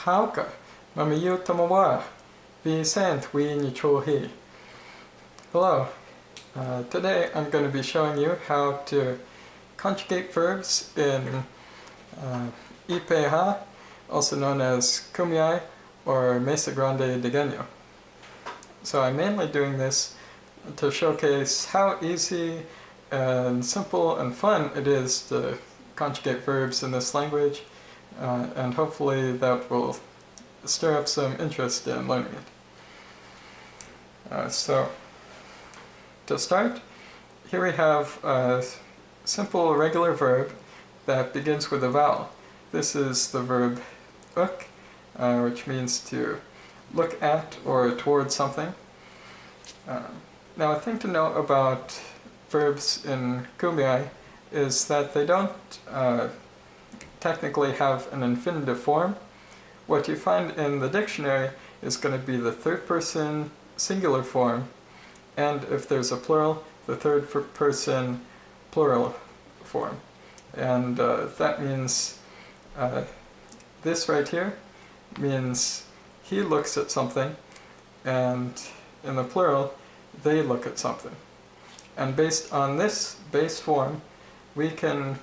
Haawka, mamayu tamawa, Vicent we nichohi. Hello. Today I'm going to be showing you how to conjugate verbs in Iipay Aa, also known as Kumeyaay or Mesa Grande Diegueño. So I'm mainly doing this to showcase how easy and simple and fun it is to conjugate verbs in this language, and hopefully that will stir up some interest in learning it. So to start, here we have a simple regular verb that begins with a vowel. This is the verb uk, which means to look at or towards something. Now, a thing to know about verbs in Kumeyaay is that they don't technically have an infinitive form. What you find in the dictionary is going to be the third person singular form, and if there's a plural, the third person plural form. And that means this right here means he looks at something, and in the plural, they look at something. And based on this base form, we can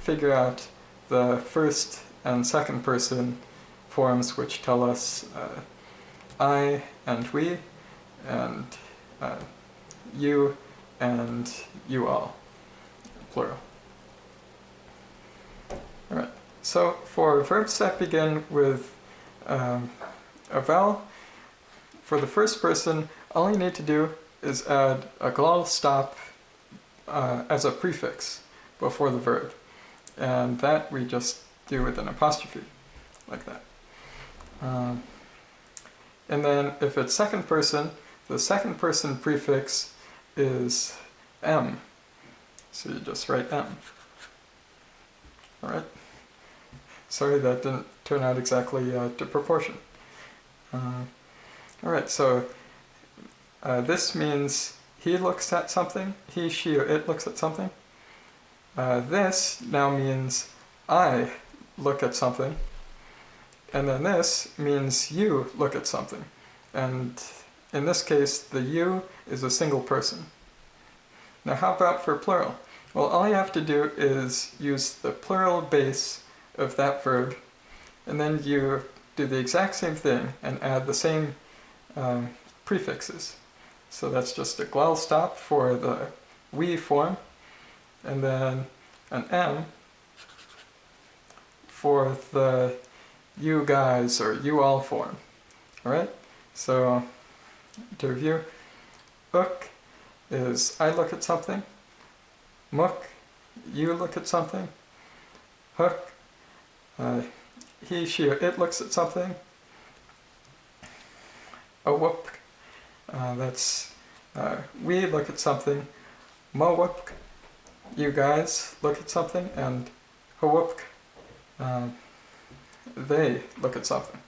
figure out the first and second person forms, which tell us I and we, and you and you all, plural. Alright, so for verbs that begin with a vowel, for the first person, all you need to do is add a glottal stop as a prefix before the verb. And that we just do with an apostrophe, like that. And then if it's second person, the second person prefix is M. So you just write M. Alright? Sorry, that didn't turn out exactly to proportion. Alright, so this means he looks at something, he, she, or it looks at something. This now means I look at something. And then this means you look at something. And in this case, the you is a single person. Now how about for plural? Well, all you have to do is use the plural base of that verb, and then you do the exact same thing and add the same prefixes. So that's just a glottal stop for the we form, and then an M for the you guys or you all form. Alright? So to review, uk is I look at something, muk, you look at something, huk, he, she, or it looks at something, a whoop, that's we look at something, mo whoop, you guys look at something, and ha whoop, they look at something.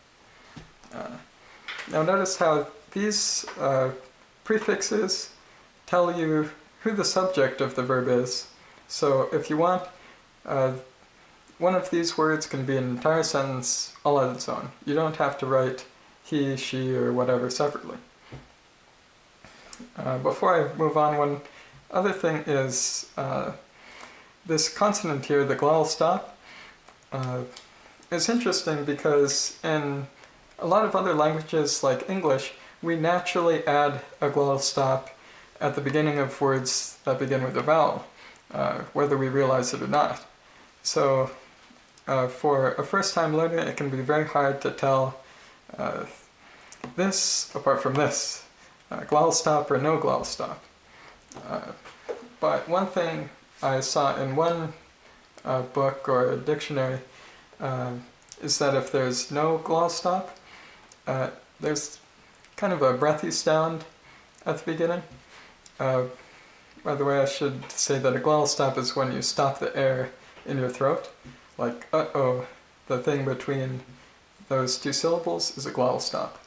Now notice how these prefixes tell you who the subject of the verb is. So if you want, one of these words can be an entire sentence all on its own. You don't have to write he, she, or whatever separately. Before I move on, one other thing is this consonant here, the glottal stop, is interesting because in a lot of other languages like English, we naturally add a glottal stop at the beginning of words that begin with a vowel, whether we realize it or not. So for a first-time learner, it can be very hard to tell this apart from this, glottal stop or no glottal stop. But one thing I saw in one book or a dictionary is that if there's no glottal stop, there's kind of a breathy sound at the beginning. By the way, I should say that a glottal stop is when you stop the air in your throat, like uh-oh, the thing between those two syllables is a glottal stop.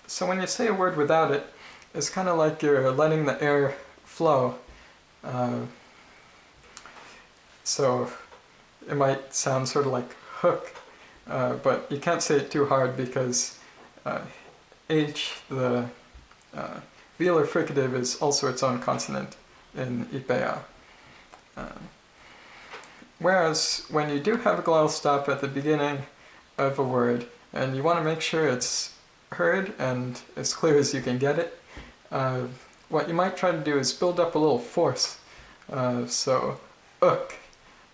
So when you say a word without it, it's kind of like you're letting the air flow. So it might sound sort of like hook, but you can't say it too hard because H, the velar fricative, is also its own consonant in Iipay Aa. Whereas when you do have a glottal stop at the beginning of a word, and you want to make sure it's heard and as clear as you can get it, what you might try to do is build up a little force. So, uk.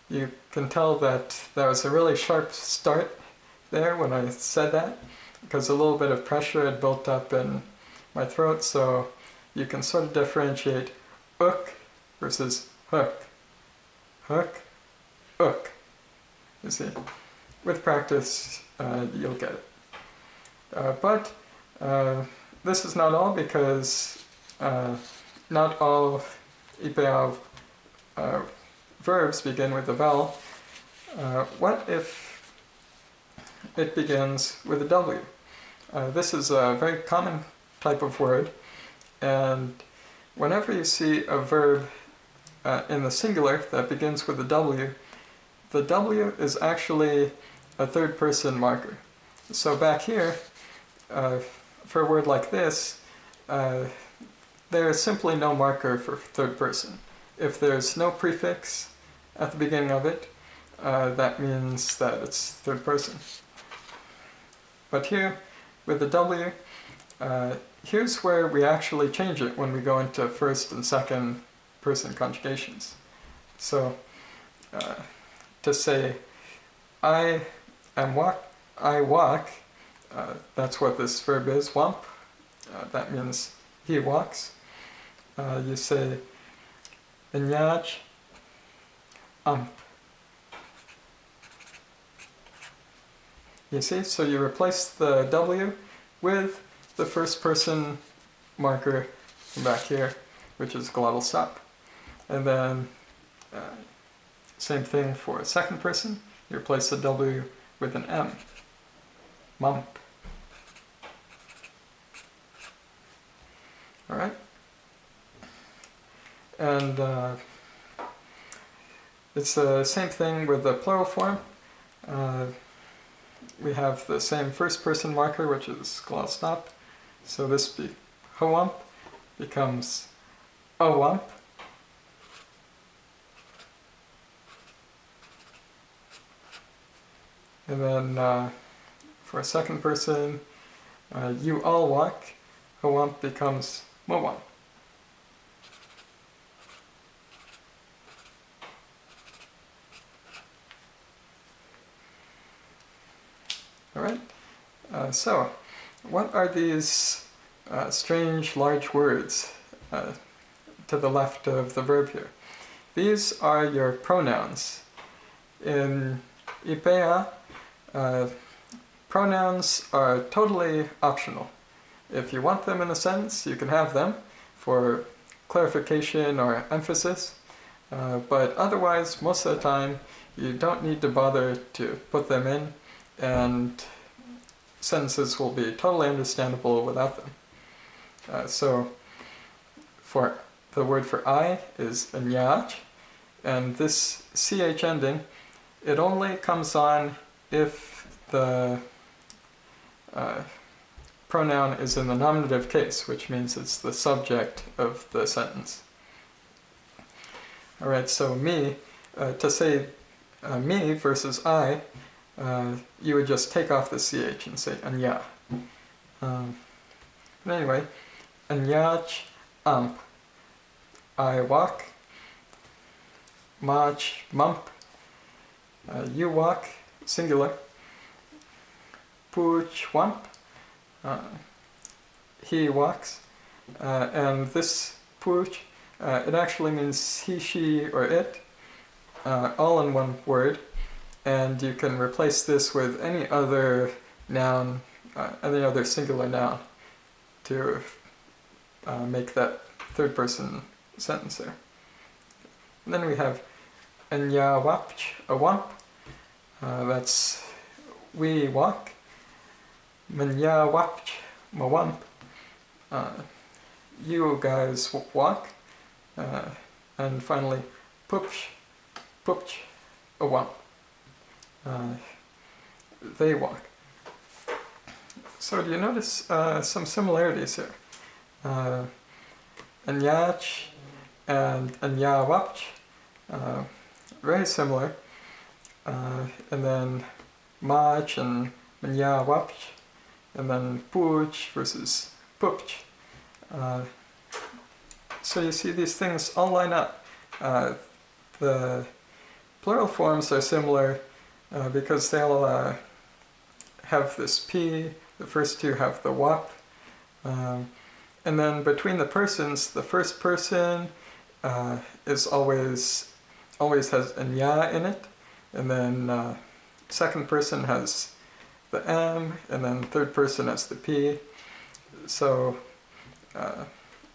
You can tell that there was a really sharp start there when I said that, because a little bit of pressure had built up in my throat, so you can sort of differentiate uk versus hook. Hook, uk. You see, with practice, you'll get it. But this is not all, because not all Iipay Aa verbs begin with a vowel. What if it begins with a W? This is a very common type of word, and whenever you see a verb in the singular that begins with a W, the W is actually a third person marker. So back here, for a word like this, there is simply no marker for third person. If there's no prefix at the beginning of it, that means that it's third person. But here, with the W, here's where we actually change it when we go into first and second person conjugations. So, to say, I walk, that's what this verb is, wamp. That means he walks. You say, Enyaj, amp. You see, so you replace the W with the first person marker back here, which is glottal stop. And then, same thing for second person, you replace the W with an M, mump. Alright? And it's the same thing with the plural form. We have the same first person marker, which is glottal stop. So this hawamp becomes awamp. And then for a second person, you all walk, hawamp becomes mawamp. Alright, so what are these strange large words to the left of the verb here? These are your pronouns. In Iipay Aa, pronouns are totally optional. If you want them in a sentence, you can have them for clarification or emphasis, but otherwise, most of the time, you don't need to bother to put them in, and sentences will be totally understandable without them. So, for the word for I is enyaj, and this ch ending, it only comes on if the pronoun is in the nominative case, which means it's the subject of the sentence. Alright, so me, to say me versus I, you would just take off the ch and say anya. But anyway, anyaj amp. I walk. Maj mump. You walk, singular. Pooch wamp. He walks. And this pooch, it actually means he, she, or it, all in one word. And you can replace this with any other noun, any other singular noun to make that third person sentence there. And then we have enya wapch, a wamp. That's we walk. Menya wapch, ma wamp. You guys walk. And finally, pupch, pupch, a wamp. they walk. So do you notice some similarities here? Anyach and anyawapch, very similar. And then mach and manyawapch, and then puch versus pupch. So you see these things all line up. The plural forms are similar because they'll have this P, the first two have the wap, and then between the persons, the first person is always has an ya in it, and then second person has the M, and then third person has the P. So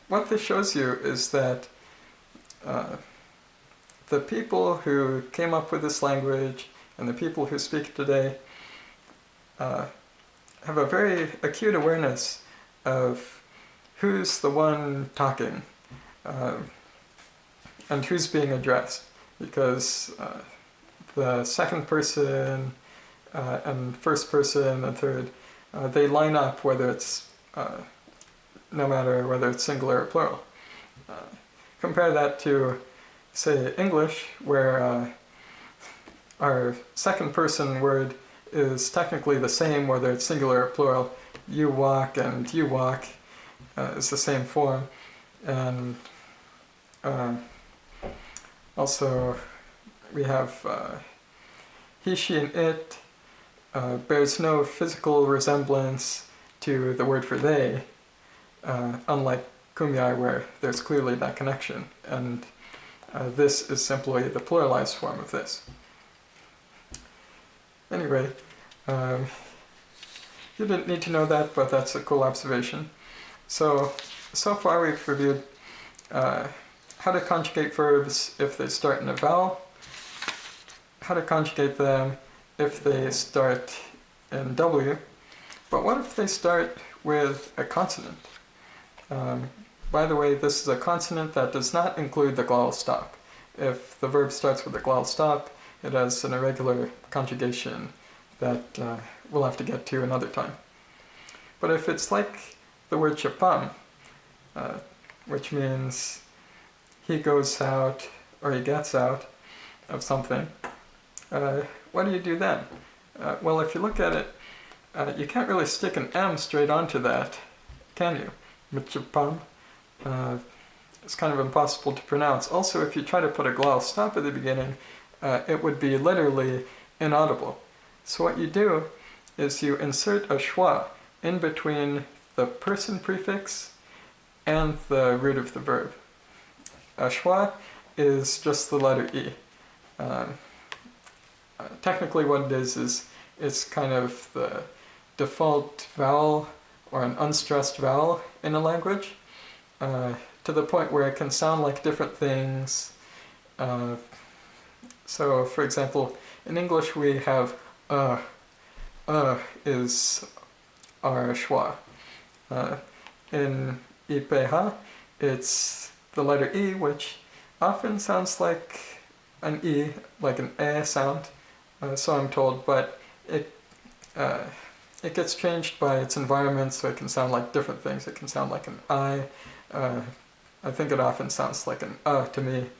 what this shows you is that the people who came up with this language and the people who speak it today have a very acute awareness of who's the one talking and who's being addressed, because the second person and first person and third, they line up whether it's no matter whether it's singular or plural. Compare that to, say, English, where our second person word is technically the same whether it's singular or plural. You walk and you walk is the same form. And also we have he, she, and it bears no physical resemblance to the word for they, unlike Kumeyaay, where there's clearly that connection. And this is simply the pluralized form of this. Anyway, you didn't need to know that, but that's a cool observation. So far we've reviewed how to conjugate verbs if they start in a vowel, how to conjugate them if they start in W, but what if they start with a consonant? By the way, this is a consonant that does not include the glottal stop. If the verb starts with a glottal stop, it has an irregular conjugation that we'll have to get to another time. But if it's like the word chapam, which means he goes out or he gets out of something, what do you do then? Well, if you look at it, you can't really stick an M straight onto that, can you? Mchapam. It's kind of impossible to pronounce. Also, if you try to put a glottal stop at the beginning, it would be literally inaudible. So what you do is you insert a schwa in between the person prefix and the root of the verb. A schwa is just the letter E. Technically what it is it's kind of the default vowel or an unstressed vowel in a language, to the point where it can sound like different things. So, for example, in English we have is our schwa. In Iipay Aa, it's the letter E, which often sounds like an E, like an A sound, so I'm told, but it gets changed by its environment, so it can sound like different things. It can sound like an I. I think it often sounds like an to me.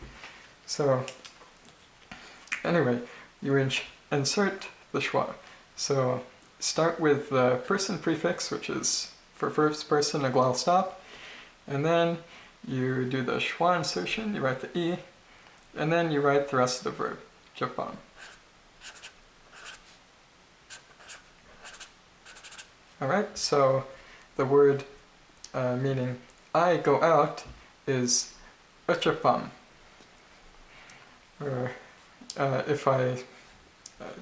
So anyway, you insert the schwa. So start with the person prefix, which is for first person a glottal stop, and then you do the schwa insertion, you write the E, and then you write the rest of the verb, Japan. Alright, so the word meaning I go out is uchapam. Or if I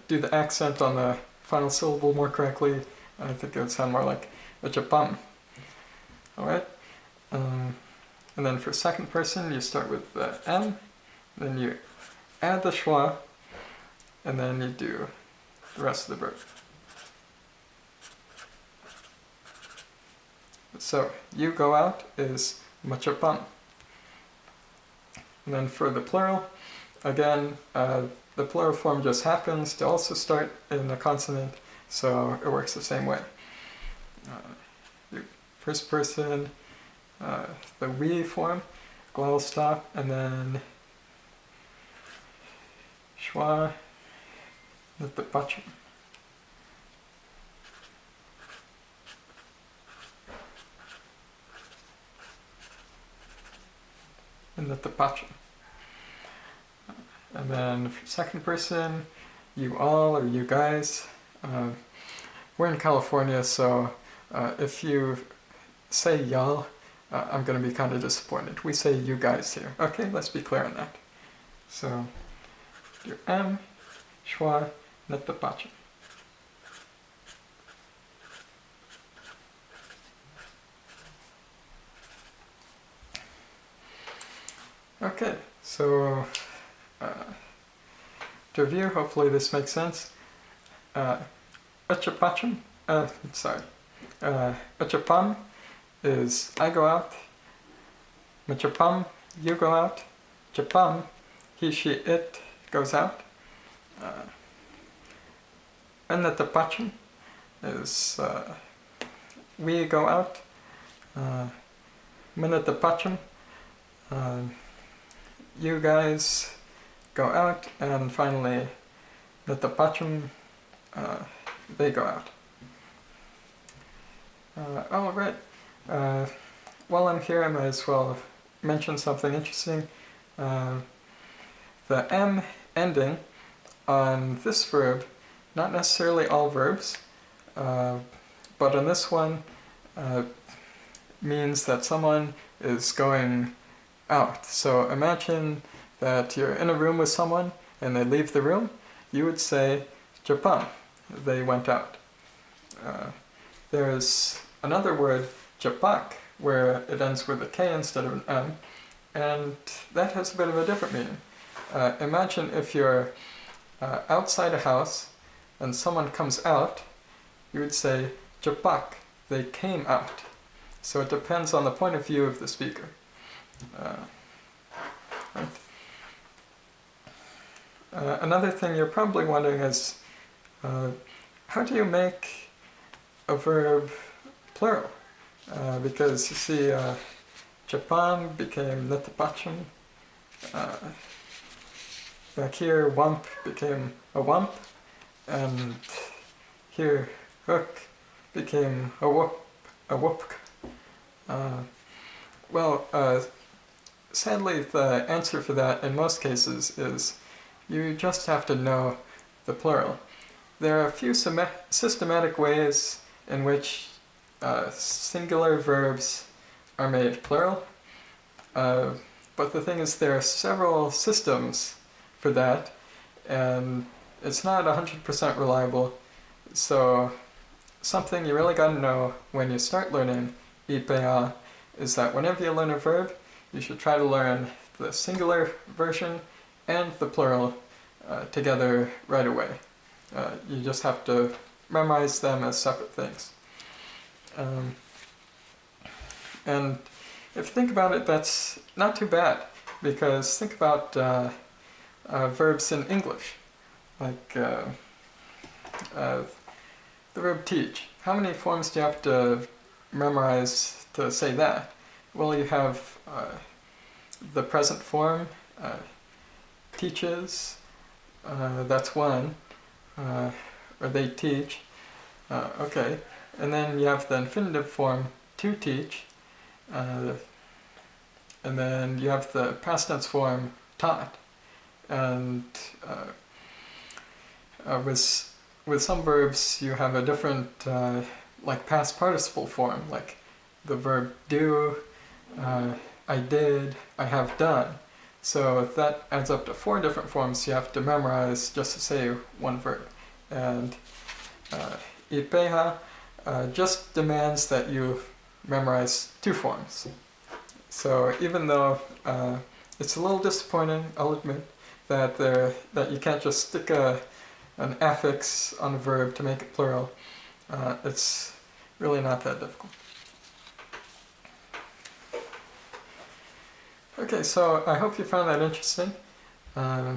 do the accent on the final syllable more correctly, I think it would sound more like uchapam. Alright, and then for second person you start with the M, then you add the schwa, and then you do the rest of the verb. So, you go out is machapam. And then for the plural, again, the plural form just happens to also start in a consonant, so it works the same way. First person, the we form, glottal stop, and then schwa, the button. And the button. And then for second person, you all or you guys. We're in California, so if you say y'all, I'm going to be kind of disappointed. We say you guys here. Okay, let's be clear on that. So, do M, schwa, net button. Okay, so to review, hopefully this makes sense. Uchapacham, uchapam is I go out. Machapam, you go out. Chapam, he, she, it goes out. Anatapacham is we go out. Minatapacham, you guys go out, and finally, natapacham, they go out. Alright, while I'm here I might as well mention something interesting. The M ending on this verb, not necessarily all verbs, but on this one means that someone is going out. So imagine that you're in a room with someone and they leave the room, you would say Japan, they went out. There's another word, Japak, where it ends with a K instead of an M, and that has a bit of a different meaning. Imagine if you're outside a house and someone comes out, you would say Japak, they came out. So it depends on the point of view of the speaker. Right. Another thing you're probably wondering is, how do you make a verb plural? Because you see, Japan became netapacham. Back here, wump became a wump, and here, hook became a whoop, a whoopk. Sadly, the answer for that in most cases is you just have to know the plural. There are a few systematic ways in which singular verbs are made plural, but the thing is there are several systems for that, and it's not 100% reliable, so something you really gotta know when you start learning Iipay Aa is that whenever you learn a verb, you should try to learn the singular version and the plural together right away. You just have to memorize them as separate things. And if you think about it, that's not too bad, because think about verbs in English, like the verb teach. How many forms do you have to memorize to say that? Well, you have the present form, teaches, that's one, or they teach, okay. And then you have the infinitive form, to teach, and then you have the past tense form, taught. And with some verbs you have a different, like past participle form, like the verb do, I did, I have done. So that adds up to 4 different forms you have to memorize just to say one verb. And Iipay Aa just demands that you memorize 2 forms. So even though it's a little disappointing, I'll admit, that you can't just stick an affix on a verb to make it plural, it's really not that difficult. Okay, so I hope you found that interesting. I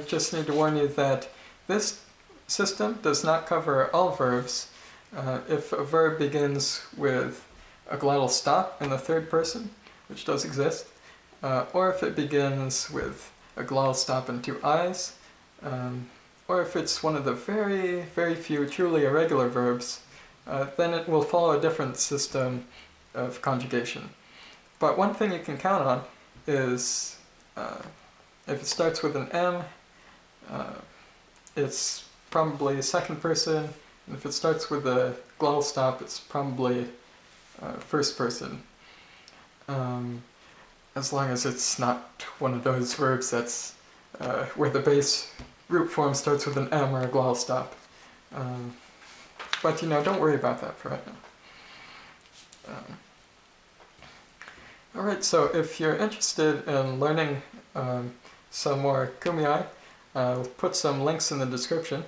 just need to warn you that this system does not cover all verbs. If a verb begins with a glottal stop in the third person, which does exist, or if it begins with a glottal stop and two I's, or if it's one of the very, very few truly irregular verbs, then it will follow a different system of conjugation. But one thing you can count on is if it starts with an M, it's probably second person, and if it starts with a glottal stop, it's probably first person. As long as it's not one of those verbs that's where the base root form starts with an M or a glottal stop. But don't worry about that for right now. Alright, so if you're interested in learning some more Kumeyaay, I'll put some links in the description.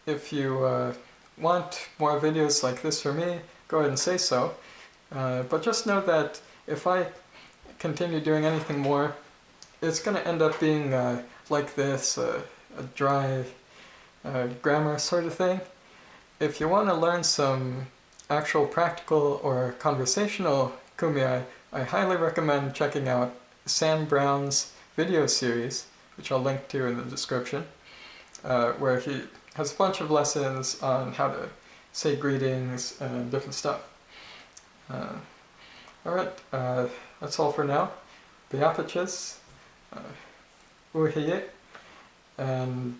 If you want more videos like this from me, go ahead and say so. But just know that if I continue doing anything more, it's going to end up being like this, a dry grammar sort of thing. If you want to learn some actual practical or conversational Kumeyaay, I highly recommend checking out Sam Brown's video series, which I'll link to in the description, where he has a bunch of lessons on how to say greetings and different stuff. Alright, that's all for now. Biapachis, uhiye, and